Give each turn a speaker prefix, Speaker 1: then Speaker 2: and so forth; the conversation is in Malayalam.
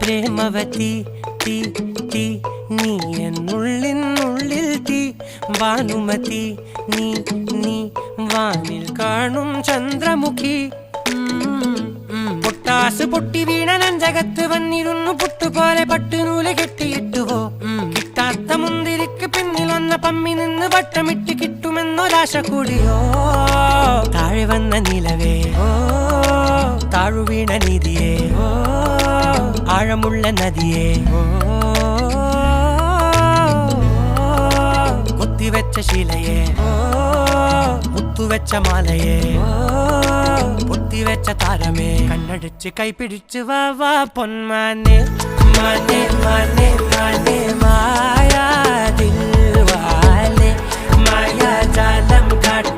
Speaker 1: പ്രേമവതി തീ തീ നീ എന്നുള്ളിൽ തീ ഭാനുമതി നീ നീ വാനിൽ കാണും ചന്ദ്രമുഖി പൊട്ടാസ് പൊട്ടി വീണ നെഞ്ചകത്ത് വന്നിരുന്നു പുട്ടുപോലെ പട്ടുനൂല് കെട്ടിയിട്ടുവോ കിട്ടാത്ത മുന്തിരിക്ക് പിന്നിൽ വന്ന പമ്മി നിന്ന് വട്ടമിട്ട് കിട്ടുമെന്നൊരാശ കൂടിയോ താഴെ വന്ന നിലവേ താഴു വീണ നിധിയേ ആഴമുള്ള നദിയേ കൊത്തിവെച്ച ശിലയേ മുത്തുവെച്ച മാലയേ പൊത്തിവെച്ച താരമേ കണ്ണടിച്ച് കൈപിടിച്ച് വാ വാ പൊന്മാനെ മാനെ മാനെ മാനെ മായാ ദിൽവാലെ മായാ ജാലം കാട്ടി